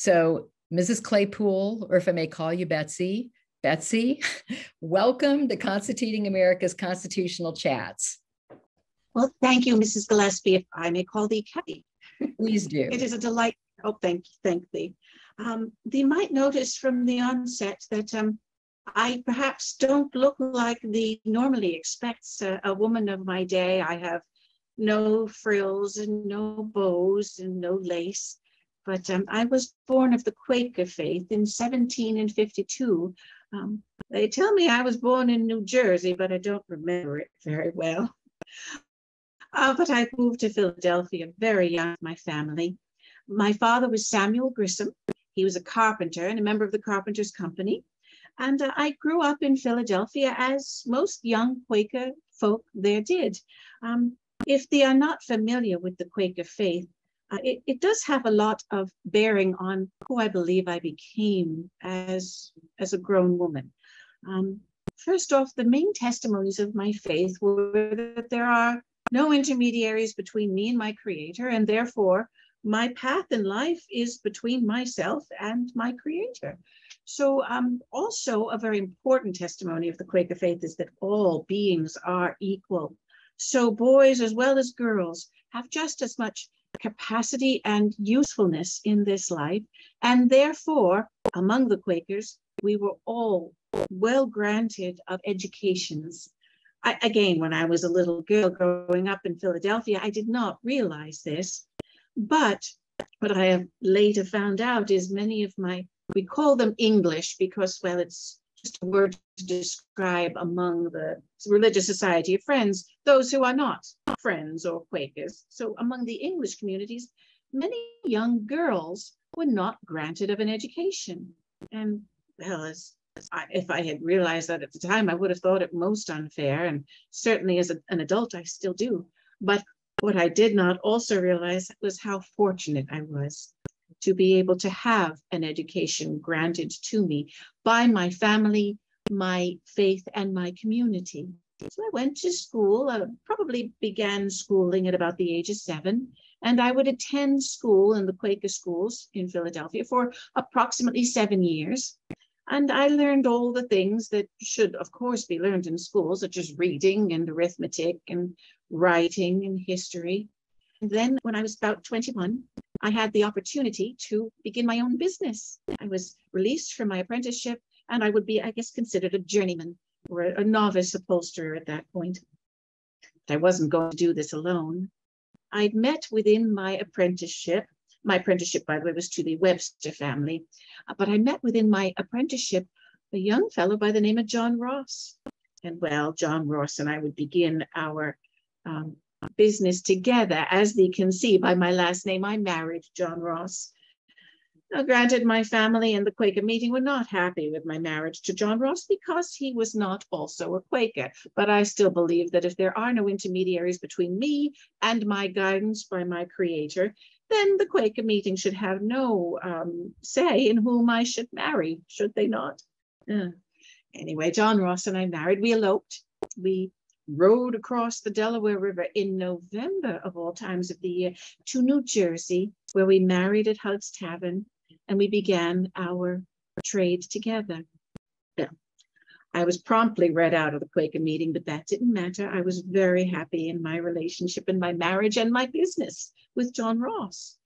So, Mrs. Claypool, or if I may call you Betsy, welcome to Constituting America's Constitutional Chats. Well, thank you, Mrs. Gillespie, if I may call thee Kathy. Please do. It is a delight. Oh, thank thee. Thee might notice from the onset that I perhaps don't look like thee normally expects a woman of my day. I have no frills and no bows and no lace, but I was born of the Quaker faith in 1752. They tell me I was born in New Jersey, but I don't remember it very well. But I moved to Philadelphia very young with my family. My father was Samuel Grissom. He was a carpenter and a member of the Carpenters Company. And I grew up in Philadelphia as most young Quaker folk there did. If they are not familiar with the Quaker faith, it does have a lot of bearing on who I believe I became as a grown woman. First off, the main testimonies of my faith were that there are no intermediaries between me and my Creator, and therefore my path in life is between myself and my Creator. So also a very important testimony of the Quaker faith is that all beings are equal. So boys as well as girls have just as much capacity and usefulness in this life, and therefore among the Quakers we were all well granted of educations. Again, when I was a little girl growing up in Philadelphia, I did not realize this, but what I have later found out is many of we call them English because, well, it's just a word to describe among the religious society of friends, those who are not friends or Quakers. So among the English communities, many young girls were not granted of an education. And well, if I had realized that at the time, I would have thought it most unfair. And certainly as an adult, I still do. But what I did not also realize was how fortunate I was to be able to have an education granted to me by my family, my faith, and my community. So I went to school, probably began schooling at about the age of 7, and I would attend school in the Quaker schools in Philadelphia for approximately 7 years. And I learned all the things that should, of course, be learned in school, such as reading and arithmetic and writing and history. And then when I was about 21, I had the opportunity to begin my own business. I was released from my apprenticeship, and I would be, I guess, considered a journeyman or a novice upholsterer at that point. But I wasn't going to do this alone. I'd met within my apprenticeship, by the way, was to the Webster family, but I met within my apprenticeship a young fellow by the name of John Ross. And well, John Ross and I would begin our business together. As thee can see by my last name, I married John Ross. Now, granted, my family and the Quaker meeting were not happy with my marriage to John Ross because he was not also a Quaker. But I still believe that if there are no intermediaries between me and my guidance by my Creator, then the Quaker meeting should have no say in whom I should marry, should they not? Anyway, John Ross and I married. We eloped. We rode across the Delaware River in November of all times of the year to New Jersey, where we married at Hug's Tavern, and we began our trade together. Yeah. I was promptly read out of the Quaker meeting, but that didn't matter. I was very happy in my relationship and my marriage and my business with John Ross.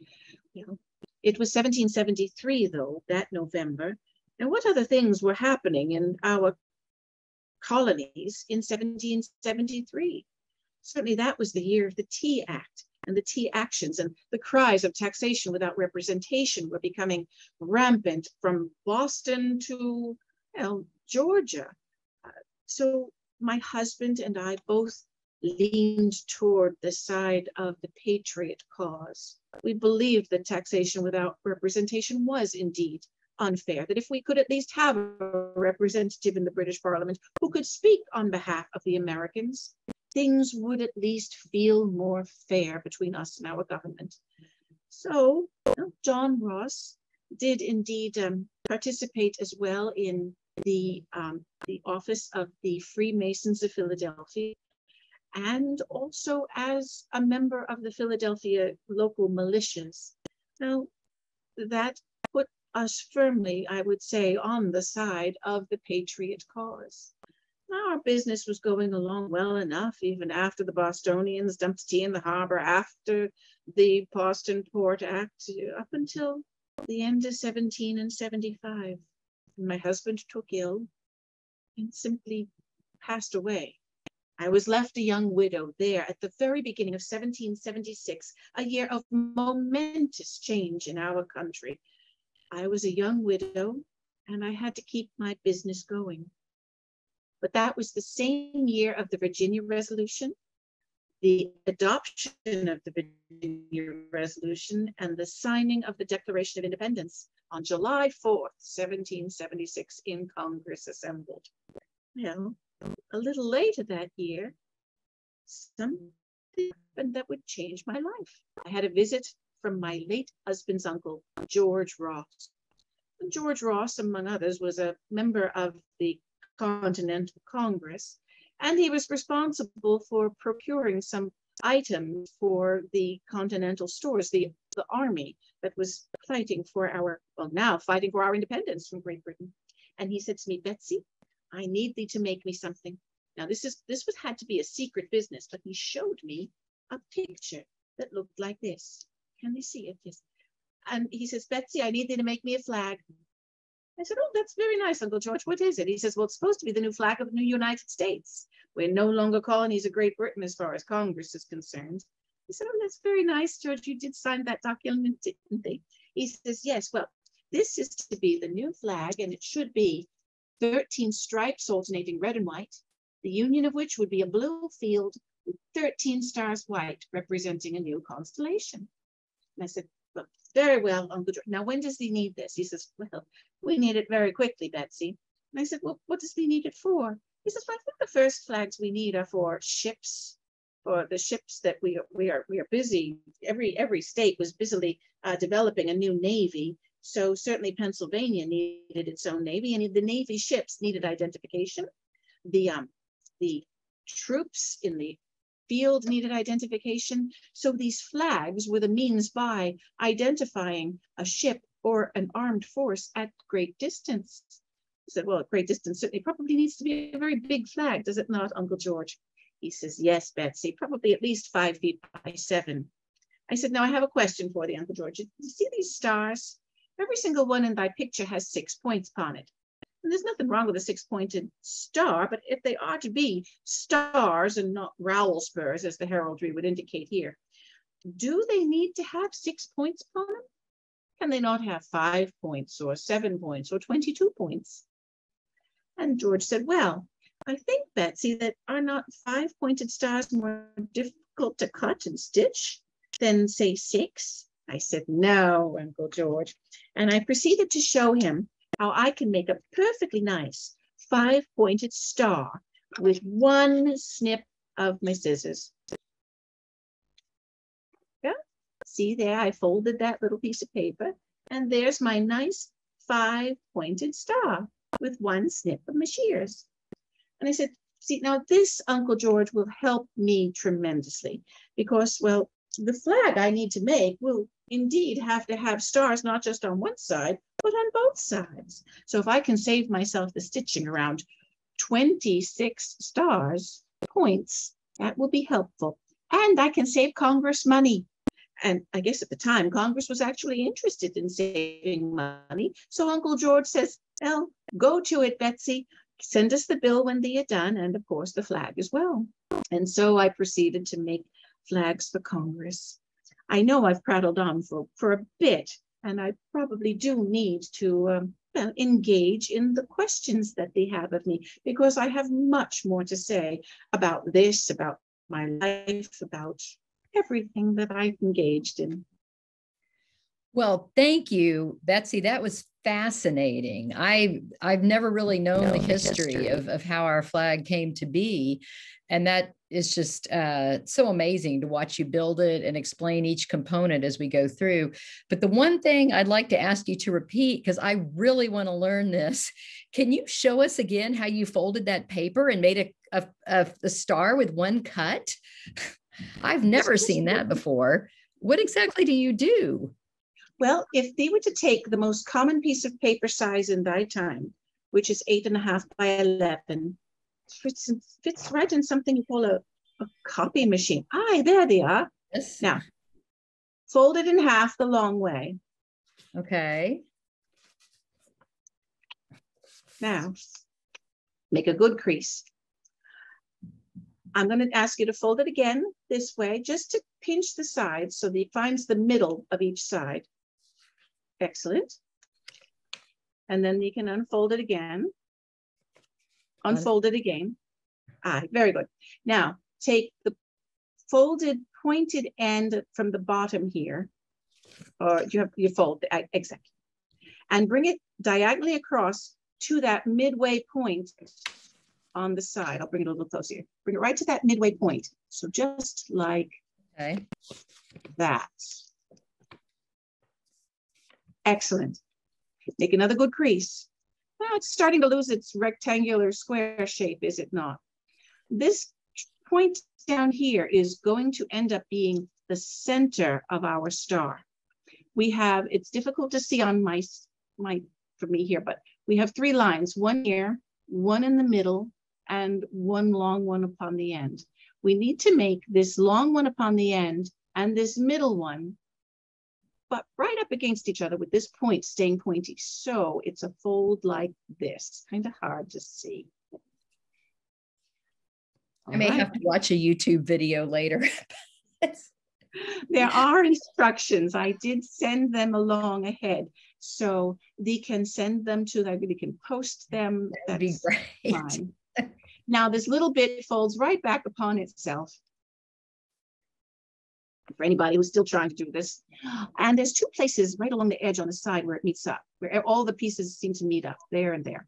You know, it was 1773, though, that November. And what other things were happening in our colonies in 1773? Certainly that was the year of the Tea Act and the tea actions, and the cries of taxation without representation were becoming rampant from Boston to, Georgia. So my husband and I both leaned toward the side of the patriot cause. We believed that taxation without representation was indeed unfair, that if we could at least have a representative in the British Parliament who could speak on behalf of the Americans, things would at least feel more fair between us and our government. So John Ross did indeed participate as well in the office of the Freemasons of Philadelphia, and also as a member of the Philadelphia local militias. Now, that put us firmly, I would say, on the side of the patriot cause. Our business was going along well enough, even after the Bostonians dumped tea in the harbor, after the Boston Port Act, up until the end of 1775. My husband took ill and simply passed away. I was left a young widow there at the very beginning of 1776, a year of momentous change in our country. I was a young widow and I had to keep my business going. But that was the same year of the Virginia Resolution, the adoption of the Virginia Resolution, and the signing of the Declaration of Independence on July 4th, 1776, in Congress assembled. Well, a little later that year, something happened that would change my life. I had a visit from my late husband's uncle, George Ross. George Ross, among others, was a member of the Continental Congress, and he was responsible for procuring some items for the Continental stores, the army that was fighting for our independence from Great Britain. And he said to me, "Betsy, I need thee to make me something." Now this had to be a secret business, but he showed me a picture that looked like this. Can they see it? Yes. And he says, "Betsy, I need thee to make me a flag." I said, "Oh, that's very nice, Uncle George. What is it?" He says, "Well, it's supposed to be the new flag of the new United States. We're no longer colonies of Great Britain as far as Congress is concerned." I said, "Oh, that's very nice, George. You did sign that document, didn't they?" He says, "Yes, well, this is to be the new flag, and it should be 13 stripes alternating red and white, the union of which would be a blue field with 13 stars white, representing a new constellation." And I said, "Well, very well, Uncle George. Now, when does he need this?" He says, "Well, we need it very quickly, Betsy." And I said, "Well, what does he need it for?" He says, "Well, I think the first flags we need are for ships, for the ships that we are busy. Every state was busily developing a new navy. So certainly Pennsylvania needed its own navy, and the Navy ships needed identification. The troops in the field needed identification. So these flags were the means by identifying a ship or an armed force at great distance." I said, "Well, at great distance certainly probably needs to be a very big flag, does it not, Uncle George?" He says, "Yes, Betsy, probably at least 5 feet by 7. I said, "Now I have a question for thee, Uncle George. You see these stars? Every single one in thy picture has 6 points upon it. And there's nothing wrong with a 6-pointed star, but if they are to be stars and not rowel spurs, as the heraldry would indicate here, do they need to have 6 points upon them? Can they not have 5 points or 7 points or 22 points?" And George said, "Well, I think, Betsy, that are not 5-pointed stars more difficult to cut and stitch than, say, 6? I said, "No, Uncle George." And I proceeded to show him how I can make a perfectly nice 5-pointed star with one snip of my scissors. Yeah, see there, I folded that little piece of paper, and there's my nice 5-pointed star with one snip of my shears. And I said, "See, now this, Uncle George, will help me tremendously because, well, the flag I need to make will indeed have to have stars not just on one side, but on both sides. So if I can save myself the stitching around 26 stars, points, that will be helpful. And I can save Congress money." And I guess at the time, Congress was actually interested in saving money. So Uncle George says, "Well, go to it, Betsy. Send us the bill when they're done, and of course the flag as well." And so I proceeded to make flags for Congress. I know I've prattled on for a bit, and I probably do need to engage in the questions that they have of me, because I have much more to say about this, about my life, about everything that I've engaged in. Well, thank you, Betsy. That was fascinating. I've never really known the history of how our flag came to be. And that is just so amazing to watch you build it and explain each component as we go through. But the one thing I'd like to ask you to repeat, because I really want to learn this, can you show us again how you folded that paper and made a star with one cut? I've never seen that before. What exactly do you do? Well, if they were to take the most common piece of paper size in thy time, which is 8.5 by 11, fits right in something you call a copy machine. Aye, there they are. Yes. Now, fold it in half the long way. Okay. Now, make a good crease. I'm going to ask you to fold it again this way, just to pinch the sides so that it finds the middle of each side. Excellent. And then you can unfold it again. Unfold it again. Very good. Now, take the folded pointed end from the bottom here, or you fold, exactly, and bring it diagonally across to that midway point on the side. I'll bring it a little closer here. Bring it right to that midway point. So just like that. Excellent. Make another good crease. Now it's starting to lose its rectangular square shape, is it not? This point down here is going to end up being the center of our star. We have, it's difficult to see on for me here, but we have 3 lines, one here, one in the middle, and one long one upon the end. We need to make this long one upon the end and this middle one, but right up against each other with this point staying pointy. So it's a fold like this, kind of hard to see. I may have to watch a YouTube video later. There are instructions. I did send them along ahead, so they can send them to them. They can post them. That'd be great. Fine. Now this little bit folds right back upon itself. For anybody who's still trying to do this, and there's 2 places right along the edge on the side where it meets up, where all the pieces seem to meet up, there and there.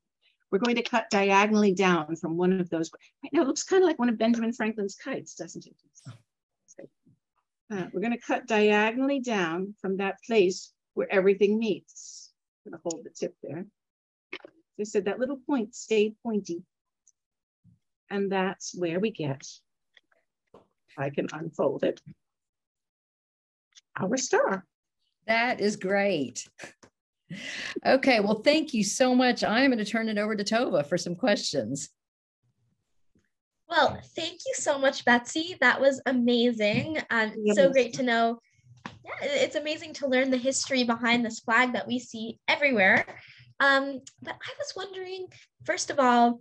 We're going to cut diagonally down from one of those. Right now, it looks kind of like one of Benjamin Franklin's kites, doesn't it? We're going to cut diagonally down from that place where everything meets. I'm going to hold the tip there. As I said, that little point stayed pointy. And that's where we get, I can unfold it, our star. That is great. Okay, well, thank you so much. I'm going to turn it over to Tova for some questions. Well, thank you so much, Betsy. That was amazing. So great to know. Yeah, it's amazing to learn the history behind this flag that we see everywhere. But I was wondering, first of all,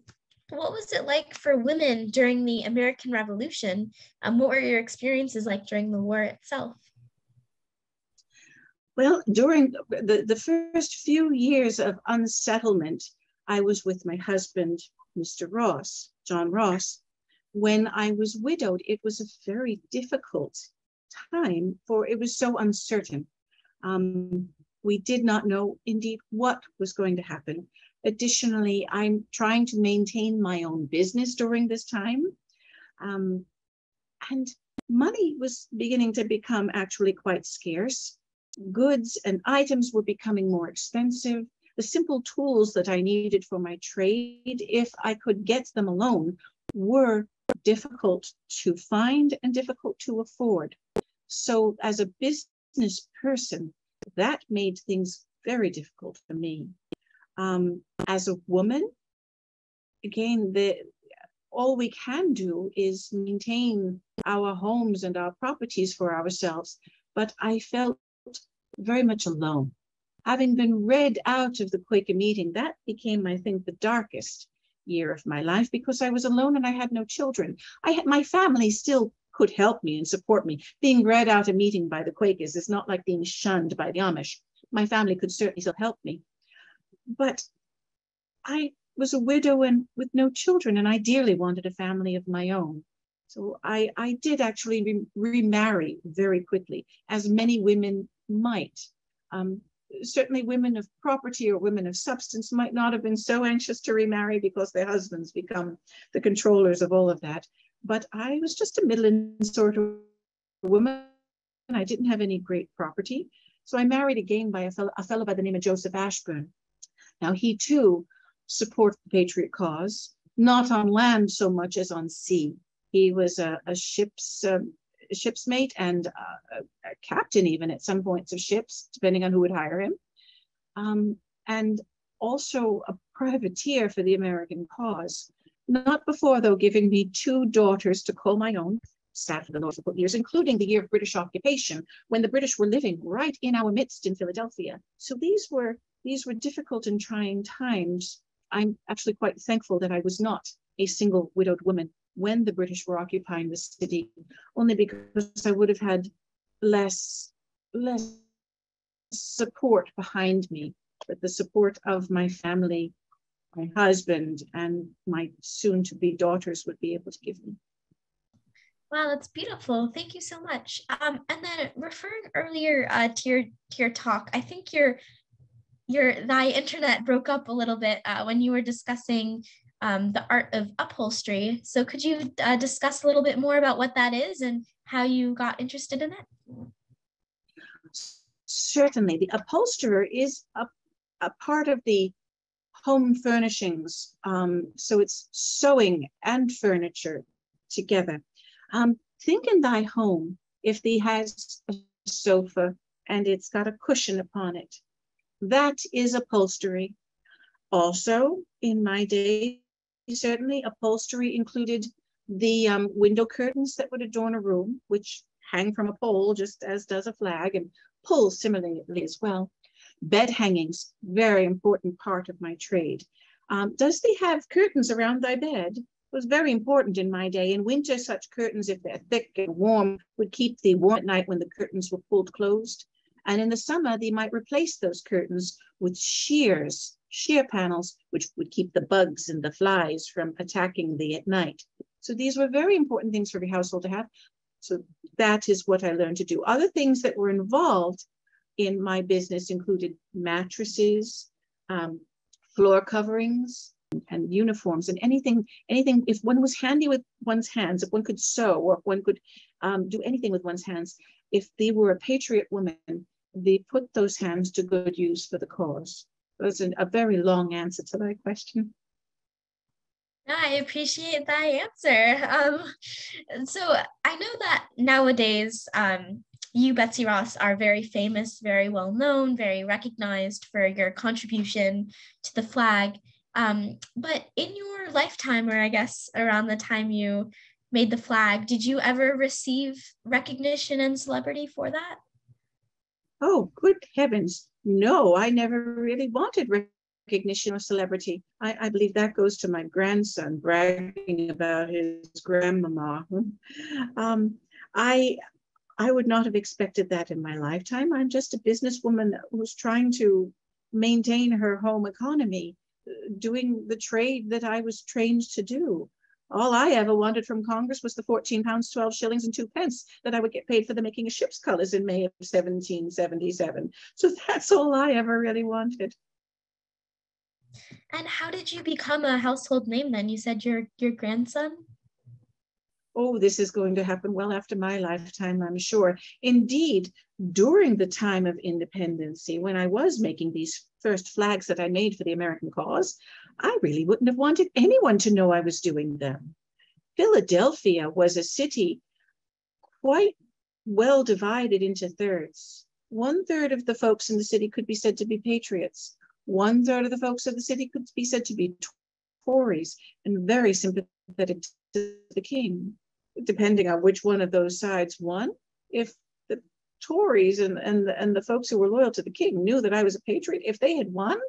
what was it like for women during the American Revolution? What were your experiences like during the war itself? Well, during the first few years of unsettlement, I was with my husband, Mr. Ross, John Ross. When I was widowed, it was a very difficult time, for it was so uncertain. We did not know indeed what was going to happen. Additionally, I'm trying to maintain my own business during this time. And money was beginning to become actually quite scarce. Goods and items were becoming more expensive. The simple tools that I needed for my trade, if I could get them alone, were difficult to find and difficult to afford. So as a business person, that made things very difficult for me. As a woman, again, all we can do is maintain our homes and our properties for ourselves. But I felt very much alone. Having been read out of the Quaker meeting, that became, I think, the darkest year of my life, because I was alone and I had no children. My family still could help me and support me. Being read out a meeting by the Quakers is not like being shunned by the Amish. My family could certainly still help me. But I was a widow and with no children, and I dearly wanted a family of my own. So I did actually remarry very quickly, as many women might. Certainly women of property or women of substance might not have been so anxious to remarry because their husbands become the controllers of all of that. But I was just a middling sort of woman. I didn't have any great property. So I married again by a fellow by the name of Joseph Ashburn. Now he too supported the Patriot cause, not on land so much as on sea. He was a ship's ship's mate and a captain even at some points of ships, depending on who would hire him. And also a privateer for the American cause. Not before, though, giving me 2 daughters to call my own, sat for the Norfolk years, including the year of British occupation, when the British were living right in our midst in Philadelphia. So these were difficult and trying times. I'm actually quite thankful that I was not a single widowed woman when the British were occupying the city, only because I would have had less support behind me, but the support of my family, my husband, and my soon-to-be daughters would be able to give me. Wow, that's beautiful. Thank you so much. And then referring earlier to your talk, I think thy internet broke up a little bit when you were discussing the art of upholstery. So could you discuss a little bit more about what that is and how you got interested in it? Certainly. The upholsterer is a part of the home furnishings. So it's sewing and furniture together. Think in thy home, if thee has a sofa and it's got a cushion upon it, that is upholstery. Also, in my day, certainly upholstery included the window curtains that would adorn a room, which hang from a pole, just as does a flag, and pull similarly as well. Bed hangings, very important part of my trade. Does thee have curtains around thy bed? It was very important in my day. In winter, such curtains, if they're thick and warm, would keep thee warm at night when the curtains were pulled closed. And in the summer, they might replace those curtains with sheer panels, which would keep the bugs and the flies from attacking thee at night. So these were very important things for the household to have. So that is what I learned to do. Other things that were involved in my business included mattresses, floor coverings, and uniforms, and anything, if one was handy with one's hands, if one could sew, or if one could do anything with one's hands, if they were a patriot woman, they put those hands to good use for the cause. That's a very long answer to that question. I appreciate that answer. So I know that nowadays, you, Betsy Ross, are very famous, very well known, very recognized for your contribution to the flag. But in your lifetime, or I guess around the time you made the flag, did you ever receive recognition and celebrity for that? Oh, good heavens. No, I never really wanted recognition or celebrity. I believe that goes to my grandson bragging about his grandmama. I would not have expected that in my lifetime. I'm just a businesswoman who's trying to maintain her home economy, doing the trade that I was trained to do. All I ever wanted from Congress was the 14 pounds, 12 shillings and 2 pence that I would get paid for the making of ship's colors in May of 1777. So that's all I ever really wanted. And how did you become a household name then? You said your grandson? Oh, this is going to happen well after my lifetime, I'm sure. Indeed, during the time of independency, when I was making these first flags that I made for the American cause, I really wouldn't have wanted anyone to know I was doing them. Philadelphia was a city quite well divided into thirds. 1/3 of the folks in the city could be said to be patriots. 1/3 of the folks of the city could be said to be Tories and very sympathetic to the king, depending on which one of those sides won. If the Tories and the folks who were loyal to the king knew that I was a patriot, if they had won,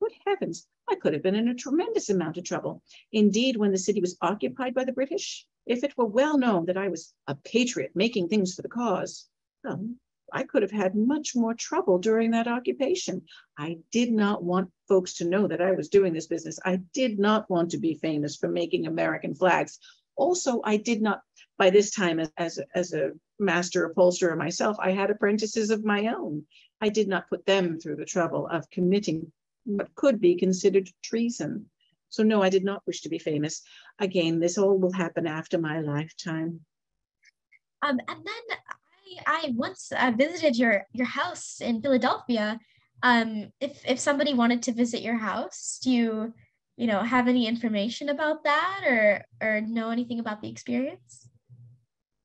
good heavens, I could have been in a tremendous amount of trouble. Indeed, when the city was occupied by the British, if it were well known that I was a patriot making things for the cause, well, I could have had much more trouble during that occupation. I did not want folks to know that I was doing this business. I did not want to be famous for making American flags. Also, I did not, by this time as a master upholsterer myself, I had apprentices of my own. I did not put them through the trouble of committing what could be considered treason. So no, I did not wish to be famous. Again, this all will happen after my lifetime. And then I once visited your house in Philadelphia. If somebody wanted to visit your house, do you have any information about that or know anything about the experience?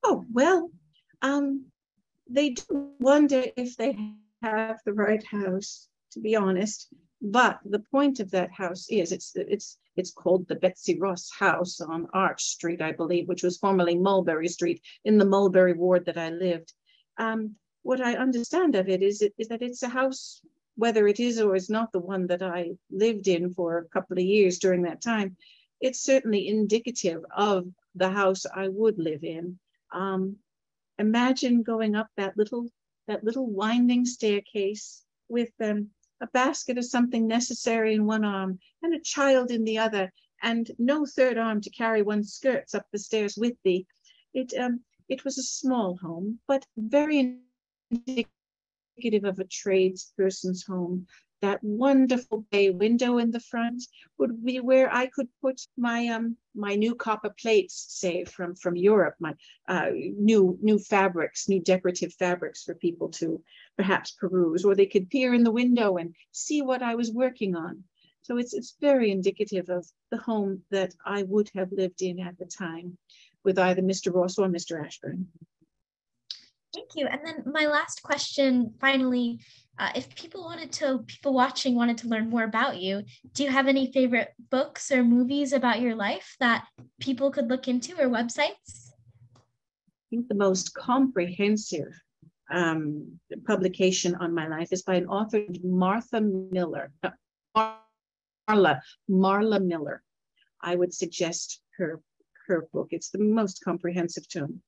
Oh, well, They do wonder if they have the right house, to be honest. But the point of that house is it's called the Betsy Ross house on Arch Street, I believe, which was formerly Mulberry Street, in the Mulberry ward that I lived. What I understand of it is that it's a house, whether it is or is not the one that I lived in for a couple of years during that time, it's certainly indicative of the house I would live in. Imagine going up that little winding staircase with a basket of something necessary in one arm and a child in the other, and no third arm to carry one's skirts up the stairs with thee. It was a small home, but very indicative of a tradesperson's home. That wonderful bay window in the front would be where I could put my my new copper plates, say from Europe, my new fabrics, new decorative fabrics for people to perhaps peruse, or they could peer in the window and see what I was working on. So it's very indicative of the home that I would have lived in at the time, with either Mr. Ross or Mr. Ashburn. Thank you. And then my last question, finally, if people watching wanted to learn more about you, do you have any favorite books or movies about your life that people could look into, or websites? I think the most comprehensive publication on my life is by an author, Martha Miller, Marla Miller. I would suggest her book. It's the most comprehensive tome.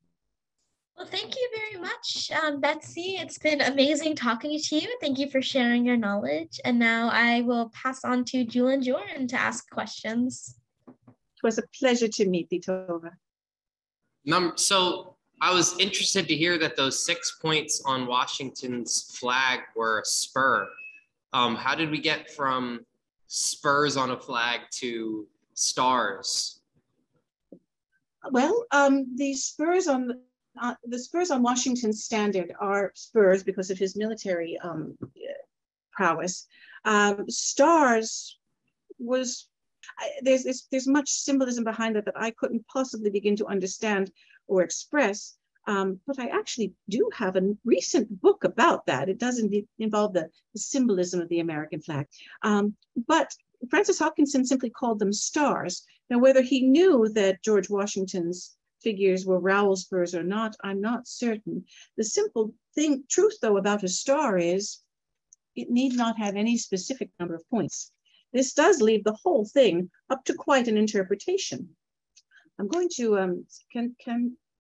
Well, thank you very much, Betsy. It's been amazing talking to you. Thank you for sharing your knowledge. And now I will pass on to Jewel and Jordan to ask questions. It was a pleasure to meet thee, Tova. So I was interested to hear that those 6 points on Washington's flag were a spur. How did we get from spurs on a flag to stars? Well, the spurs on Washington's standard are spurs because of his military prowess. Stars was, there's much symbolism behind it that I couldn't possibly begin to understand or express. But I actually do have a recent book about that. It doesn't involve the symbolism of the American flag. But Francis Hopkinson simply called them stars. Now, whether he knew that George Washington's figures were rowel spurs or not, I'm not certain. The simple truth, though, about a star is it need not have any specific number of points. This does leave the whole thing up to quite an interpretation. I'm going to,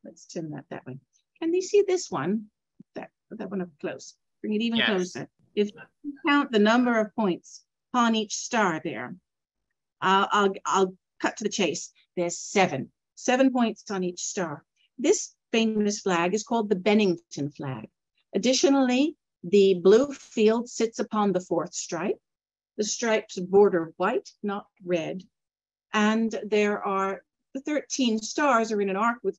let's turn that way. Can you see this one? That one up close. Bring it even closer. If you count the number of points upon each star there, I'll cut to the chase. There's 7 points on each star. This famous flag is called the Bennington flag. Additionally, the blue field sits upon the 4th stripe. The stripes border white, not red. And there are the 13 stars are in an arc with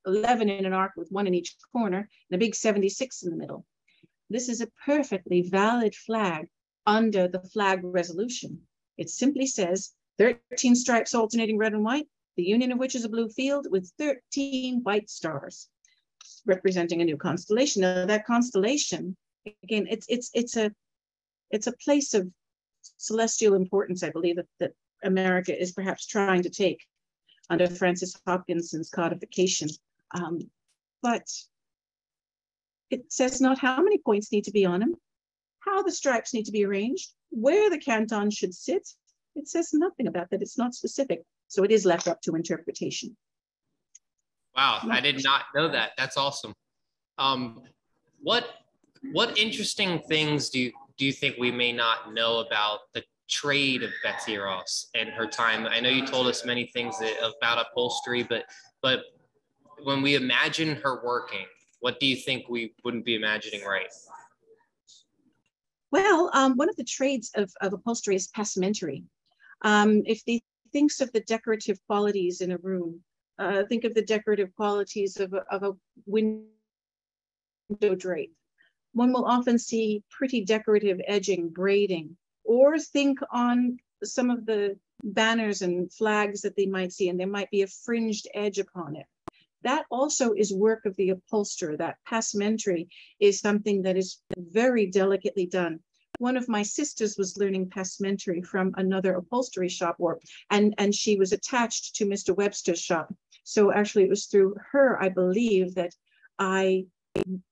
11 in an arc with 1 in each corner, and a big 76 in the middle. This is a perfectly valid flag under the flag resolution. It simply says 13 stripes alternating red and white, the union of which is a blue field with 13 white stars, representing a new constellation. Now that constellation, again, it's a place of celestial importance, I believe, that America is perhaps trying to take under Francis Hopkinson's codification. But it says not how many points need to be on them, how the stripes need to be arranged, where the canton should sit. It says nothing about that. It's not specific. So it is left up to interpretation. Wow, I did not know that. That's awesome. What interesting things do you think we may not know about the trade of Betsy Ross and her time? I know you told us many things about upholstery, but when we imagine her working, what do you think we wouldn't be imagining right? Well, one of the trades of upholstery is passementery. If he thinks of the decorative qualities in a room, think of the decorative qualities of a window drape. One will often see pretty decorative edging, braiding, or think on some of the banners and flags that they might see, and there might be a fringed edge upon it. that also is work of the upholsterer. That passementerie is something that is very delicately done. One of my sisters was learning passementerie from another upholstery shop, and she was attached to Mr. Webster's shop. So actually it was through her, I believe, that I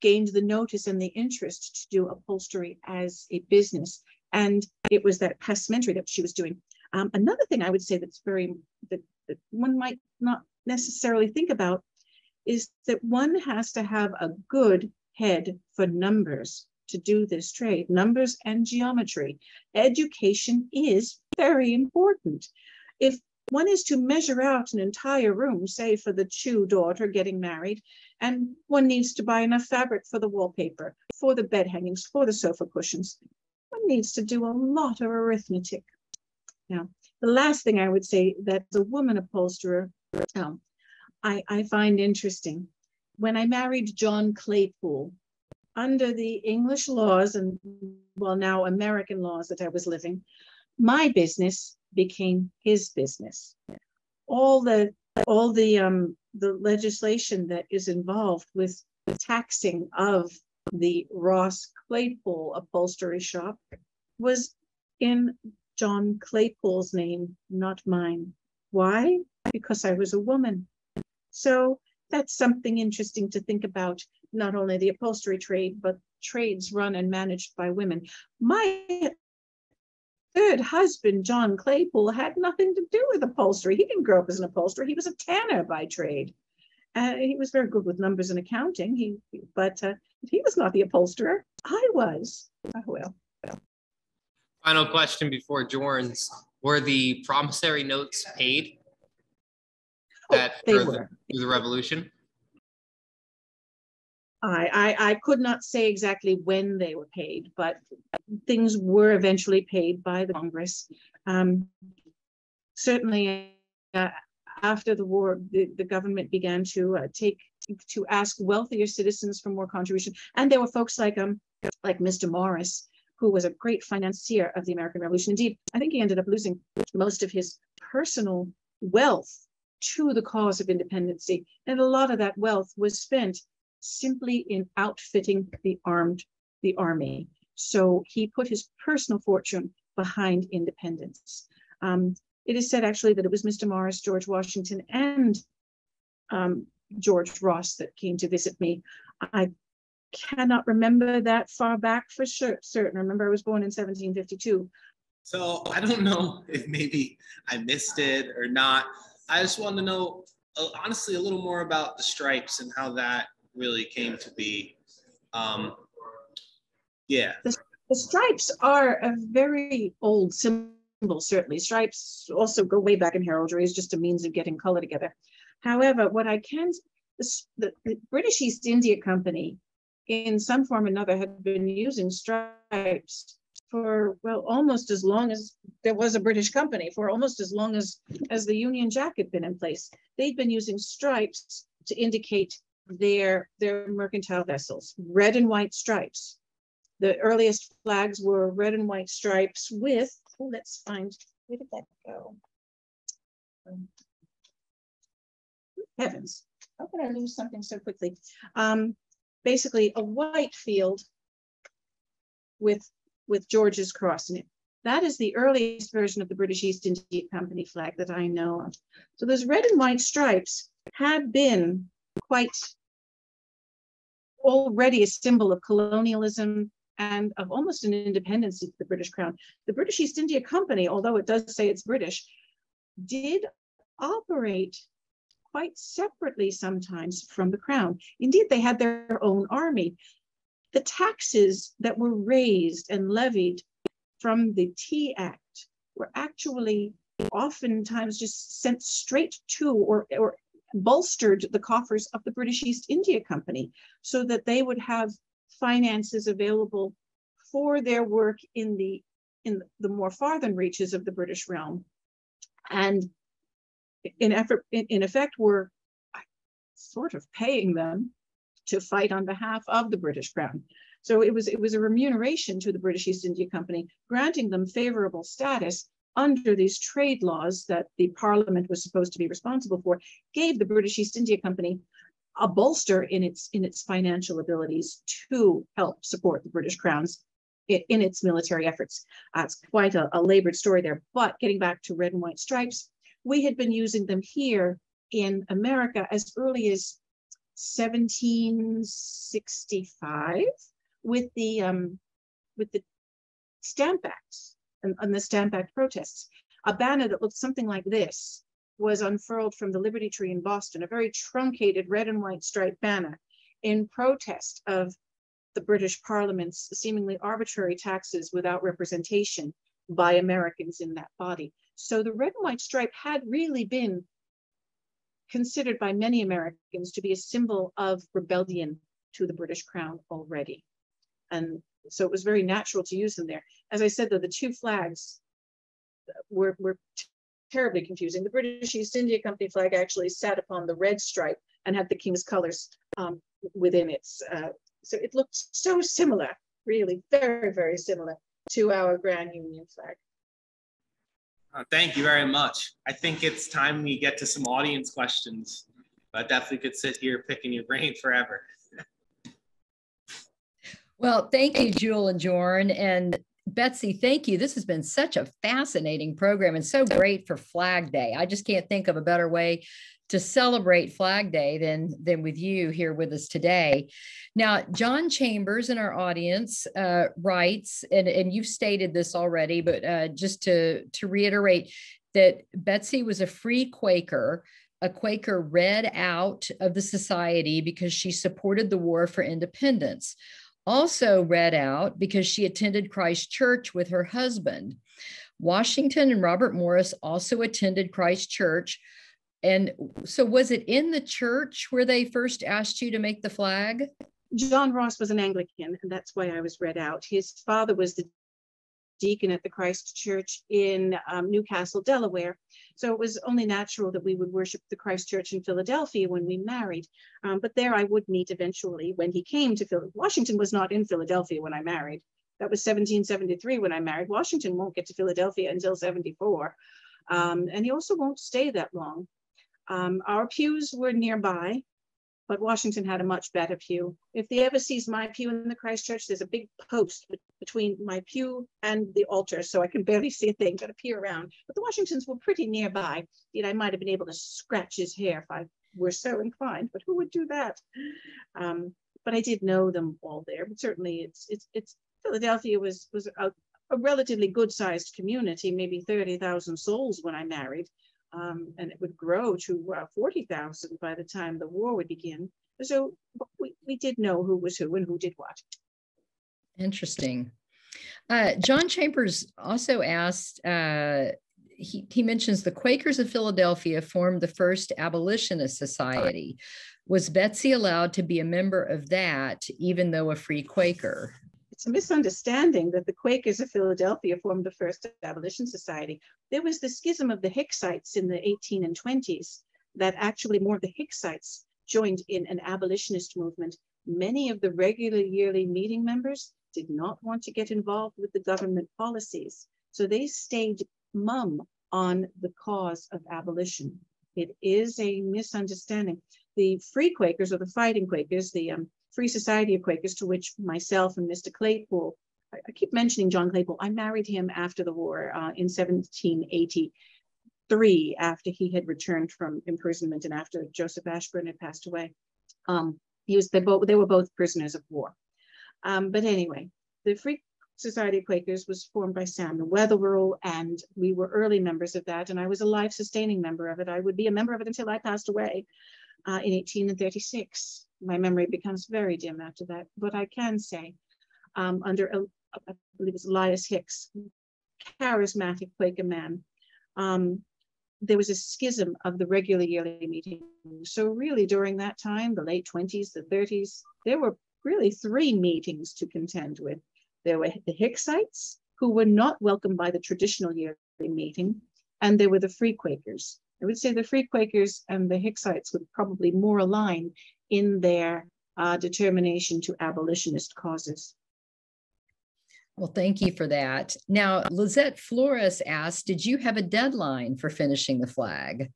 gained the notice and the interest to do upholstery as a business. And it was that passementerie that she was doing. Another thing I would say that's that one might not necessarily think about is that one has to have a good head for numbers to do this trade, numbers and geometry. Education is very important. If one is to measure out an entire room, say for the Chu daughter getting married, and one needs to buy enough fabric for the wallpaper, for the bed hangings, for the sofa cushions, one needs to do a lot of arithmetic. Now, the last thing I would say that the woman upholsterer, I find interesting. When I married John Claypool, under the English laws and, well, now American laws that I was living, my business became his business. All the legislation that is involved with the taxing of the Ross Claypool upholstery shop was in John Claypool's name, not mine. Why? Because I was a woman. So that's something interesting to think about, not only the upholstery trade, but trades run and managed by women. My third husband, John Claypool, had nothing to do with upholstery. He didn't grow up as an upholsterer. He was a tanner by trade. He was very good with numbers and accounting, but he was not the upholsterer. I was. Oh, well. Final question before Jorn's. Were the promissory notes paid through the revolution? I could not say exactly when they were paid, but things were eventually paid by the Congress. Certainly, after the war, the government began to ask wealthier citizens for more contribution, and there were folks like Mr. Morris, who was a great financier of the American Revolution. Indeed, I think he ended up losing most of his personal wealth to the cause of independence, and a lot of that wealth was spent simply in outfitting the army. So he put his personal fortune behind independence. It is said actually that it was Mr. Morris, George Washington, and George Ross that came to visit me. I cannot remember that far back for certain. I remember I was born in 1752. So I don't know if maybe I missed it or not. I just wanted to know, honestly, a little more about the stripes and how that really came to be. Yeah. The stripes are a very old symbol, certainly. Stripes also go way back in heraldry. It's just a means of getting color together. However, the British East India Company, in some form or another, had been using stripes for, well, almost as long as there was a British company, for almost as long as the Union Jack had been in place. They'd been using stripes to indicate their mercantile vessels, red and white stripes. The earliest flags were red and white stripes with, let's find, where did that go? Heavens, how could I lose something so quickly? Basically a white field with George's cross in it. That is the earliest version of the British East India Company flag that I know of. So those red and white stripes had been quite already a symbol of colonialism and of almost an independence of the British Crown. The British East India Company, although it does say it's British, did operate quite separately sometimes from the Crown. Indeed, they had their own army. The taxes that were raised and levied from the Tea Act were actually oftentimes just sent straight to or bolstered the coffers of the British East India Company so that they would have finances available for their work in the more farthern reaches of the British realm. And in effect, were sort of paying them to fight on behalf of the British Crown. So it was a remuneration to the British East India Company, granting them favorable status under these trade laws that the Parliament was supposed to be responsible for, gave the British East India Company a bolster in its financial abilities to help support the British Crown's in its military efforts. It's quite a labored story there. But getting back to red and white stripes, we had been using them here in America as early as 1765 with the Stamp Act and the Stamp Act protests. A banner that looked something like this was unfurled from the Liberty Tree in Boston, a very truncated red and white striped banner in protest of the British Parliament's seemingly arbitrary taxes without representation by Americans in that body. So the red and white stripe had really been considered by many Americans to be a symbol of rebellion to the British Crown already. And so it was very natural to use them there. As I said, though, the two flags were terribly confusing. The British East India Company flag actually sat upon the red stripe and had the King's colors within its, so it looked so similar, really very, very similar to our Grand Union flag. Thank you very much. I think it's time we get to some audience questions. I definitely could sit here picking your brain forever. Well, thank you, Jewel and Jorn. And Betsy, thank you. This has been such a fascinating program and so great for Flag Day. I just can't think of a better way to celebrate Flag Day than with you here with us today. Now, John Chambers in our audience writes, and you've stated this already, but just to reiterate that Betsy was a free Quaker, a Quaker read out of the society because she supported the war for independence. Also read out because she attended Christ Church with her husband. Washington and Robert Morris also attended Christ Church. And so was it in the church where they first asked you to make the flag? John Ross was an Anglican, and that's why I was read out. His father was the deacon at the Christ Church in Newcastle, Delaware. So it was only natural that we would worship the Christ Church in Philadelphia when we married. But there I would meet eventually when he came to Philadelphia. Washington was not in Philadelphia when I married. That was 1773 when I married. Washington won't get to Philadelphia until 74. And he also won't stay that long. Our pews were nearby, but Washington had a much better pew. If he ever sees my pew in the Christ Church, there's a big post between my pew and the altar, so I can barely see a thing, got to peer around. But the Washingtons were pretty nearby. I might have been able to scratch his hair if I were so inclined, but who would do that? But I did know them all there. But certainly, it's Philadelphia was a relatively good-sized community, maybe 30,000 souls when I married. And it would grow to 40,000 by the time the war would begin. So we did know who was who and who did what. Interesting. John Chambers also asked, he mentions the Quakers of Philadelphia formed the first abolitionist society. Was Betsy allowed to be a member of that, even though a free Quaker? It's a misunderstanding that the Quakers of Philadelphia formed the first abolition society. There was the schism of the Hicksites in the 18 and 20s that actually more of the Hicksites joined in an abolitionist movement. Many of the regular yearly meeting members did not want to get involved with the government policies. So they stayed mum on the cause of abolition. It is a misunderstanding. The Free Quakers, or the Fighting Quakers, the Free Society of Quakers, to which myself and Mr. Claypool, I keep mentioning John Claypool. I married him after the war in 1783, after he had returned from imprisonment and after Joseph Ashburn had passed away. They were both prisoners of war. But anyway, the Free Society of Quakers was formed by Samuel Wetherell, and we were early members of that, and I was a life-sustaining member of it. I would be a member of it until I passed away in 1836. My memory becomes very dim after that, but I can say under, I believe it's Elias Hicks, charismatic Quaker man, there was a schism of the regular yearly meeting. So really during that time, the late 20s, the 30s, there were really three meetings to contend with. There were the Hicksites, who were not welcomed by the traditional yearly meeting, and there were the Free Quakers. I would say the Free Quakers and the Hicksites would probably more align in their determination to abolitionist causes. Well, thank you for that. Now, Lizette Flores asked, did you have a deadline for finishing the flag?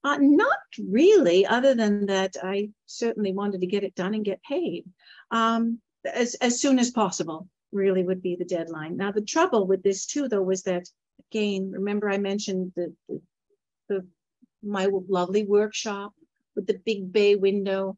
Not really, other than that I certainly wanted to get it done and get paid. As soon as possible really would be the deadline. Now, the trouble with this too, though, was that, again, remember I mentioned my lovely workshop with the big bay window.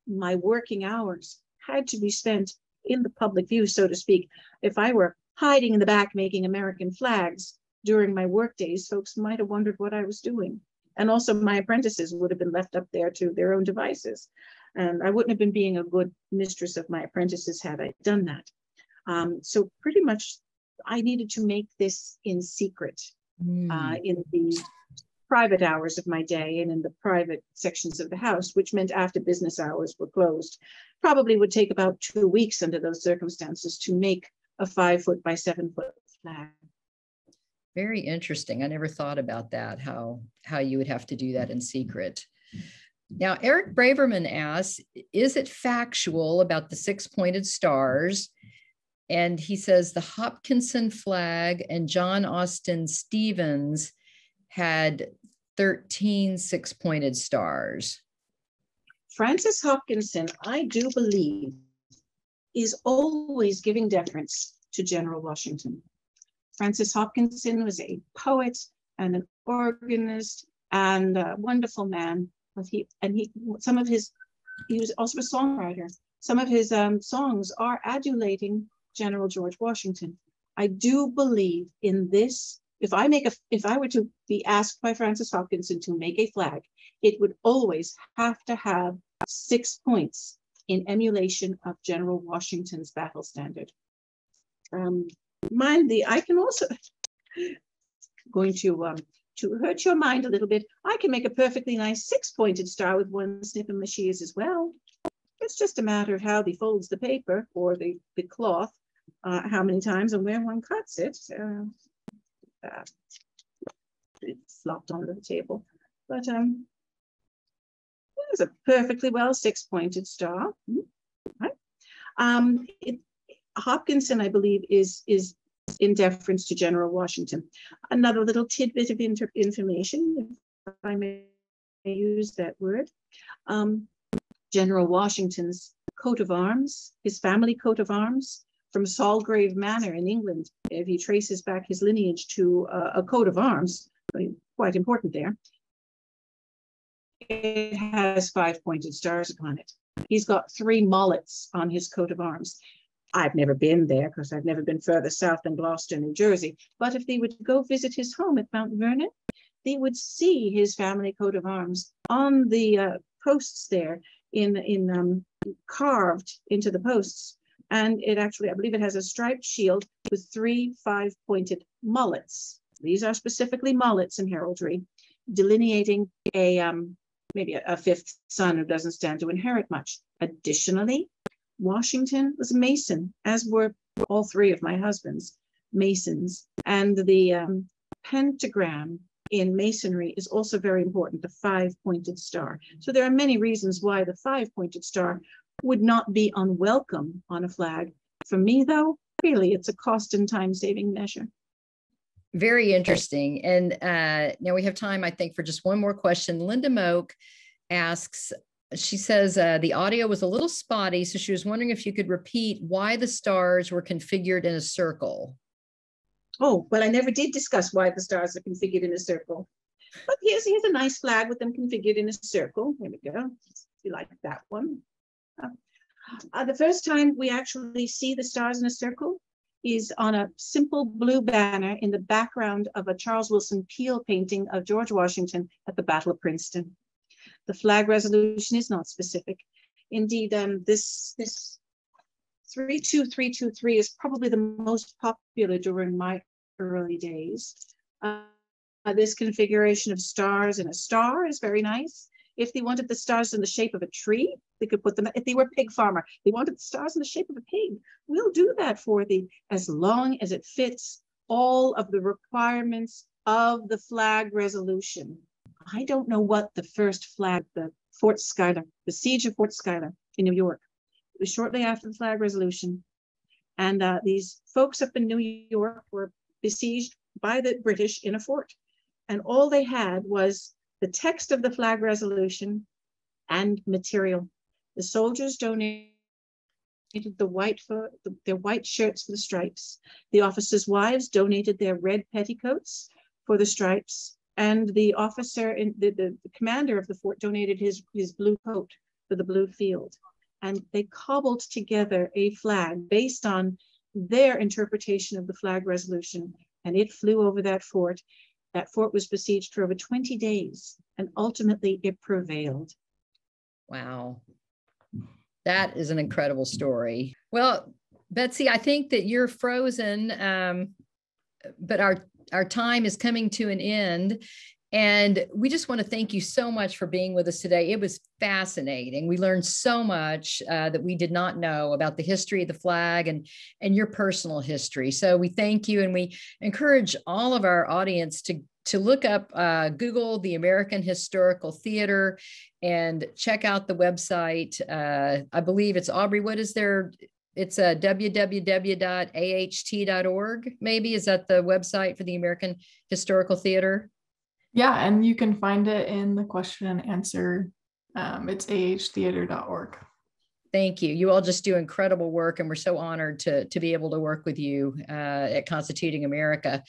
My working hours had to be spent in the public view, so to speak. If I were hiding in the back making American flags during my work days, folks might have wondered what I was doing. And also my apprentices would have been left up there to their own devices. And I wouldn't have been being a good mistress of my apprentices had I done that. So pretty much I needed to make this in secret in the private hours of my day and in the private sections of the house, which meant after business hours were closed. Probably would take about 2 weeks under those circumstances to make a 5 foot by 7 foot flag. Very interesting. I never thought about that, how you would have to do that in secret. Now, Eric Braverman asks, is it factual about the 6-pointed stars? And he says the Hopkinson Flag and John Austin Stevens had 13 6-pointed stars. Francis Hopkinson, I do believe, is always giving deference to General Washington. Francis Hopkinson was a poet and an organist and a wonderful man. He was also a songwriter. Some of his songs are adulating General George Washington. I do believe in this. If I were to be asked by Francis Hopkinson to make a flag, it would always have to have 6 points in emulation of General Washington's battle standard. I can also, going to hurt your mind a little bit, I can make a perfectly nice 6-pointed star with 1 snip of my shears as well. It's just a matter of how he folds the paper or the cloth, how many times and where one cuts it. It flopped onto the table, but it's a perfectly well 6-pointed star. Right. Hopkinson, I believe, is in deference to General Washington. Another little tidbit of information, if I may use that word. General Washington's coat of arms, his family coat of arms from Salgrave Manor in England, if he traces back his lineage to a coat of arms, quite important there, it has 5-pointed stars upon it. He's got 3 mullets on his coat of arms. I've never been there because I've never been further south than Gloucester, New Jersey. But if they would go visit his home at Mount Vernon, they would see his family coat of arms on the posts there, in carved into the posts. And it actually, I believe it has a striped shield with 3 5-pointed mullets. These are specifically mullets in heraldry, delineating maybe a 5th son who doesn't stand to inherit much. Additionally, Washington was a Mason, as were all 3 of my husbands, Masons. And the pentagram in Masonry is also very important, the 5-pointed star. So there are many reasons why the 5-pointed star would not be unwelcome on a flag. For me, though, really, it's a cost and time-saving measure. Very interesting. And now we have time, I think, for just one more question. Linda Moak asks, she says the audio was a little spotty, so she was wondering if you could repeat why the stars were configured in a circle. Oh, well, I never did discuss why the stars are configured in a circle. But here's a nice flag with them configured in a circle. Here we go. You like that one? The first time we actually see the stars in a circle is on a simple blue banner in the background of a Charles Wilson Peale painting of George Washington at the Battle of Princeton. The flag resolution is not specific. Indeed, this 32323 is probably the most popular during my early days. This configuration of stars in a star is very nice. If they wanted the stars in the shape of a tree, they could put them, if they were a pig farmer, they wanted the stars in the shape of a pig. We'll do that for thee, as long as it fits all of the requirements of the flag resolution. I don't know what the first flag, the Fort Schuyler, the siege of Fort Schuyler in New York. It was shortly after the flag resolution. And these folks up in New York were besieged by the British in a fort. And all they had was the text of the flag resolution and material. The soldiers donated their white shirts for the stripes. The officers' wives donated their red petticoats for the stripes. And the officer, the commander of the fort, donated his blue coat for the blue field. And they cobbled together a flag based on their interpretation of the flag resolution. And it flew over that fort. That fort was besieged for over 20 days. And ultimately it prevailed. Wow. That is an incredible story. Well, Betsy, I think that you're frozen, but our time is coming to an end. And we just want to thank you so much for being with us today. It was fascinating. We learned so much that we did not know about the history of the flag and your personal history. So we thank you, and we encourage all of our audience to look up, Google the American Historical Theater and check out the website. I believe it's Aubrey. What is there? It's www.aht.org. Maybe, is that the website for the American Historical Theater? Yeah, and you can find it in the question and answer. It's ahtheater.org. Thank you. You all just do incredible work, and we're so honored to be able to work with you at Constituting America.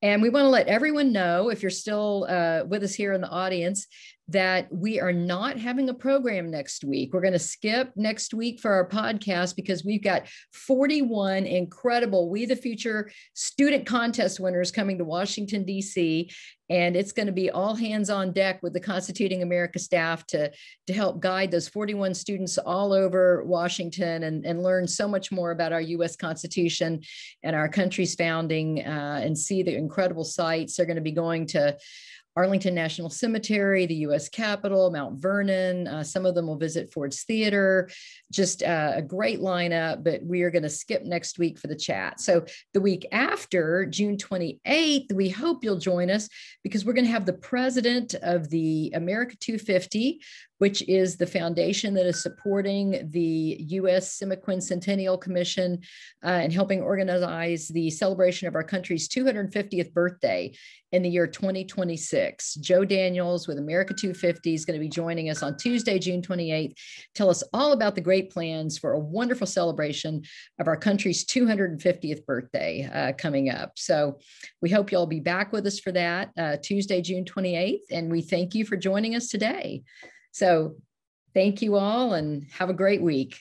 And we want to let everyone know, if you're still with us here in the audience, that we are not having a program next week. We're going to skip next week for our podcast because we've got 41 incredible We the Future student contest winners coming to Washington, D.C., and it's going to be all hands on deck with the Constituting America staff to help guide those 41 students all over Washington and learn so much more about our U.S. Constitution and our country's founding, and see the incredible sites. They're going to be going to Arlington National Cemetery, the U.S. Capitol, Mount Vernon. Some of them will visit Ford's Theater. Just a great lineup, but we are going to skip next week for the chat. So the week after, June 28th, we hope you'll join us, because we're going to have the president of the America 250, which is the foundation that is supporting the U.S. Semiquincentennial Commission and helping organize the celebration of our country's 250th birthday in the year 2026. Joe Daniels with America 250 is going to be joining us on Tuesday, June 28th. Tell us all about the great plans for a wonderful celebration of our country's 250th birthday coming up. So we hope you'll be back with us for that Tuesday, June 28th. And we thank you for joining us today. So thank you all, and have a great week.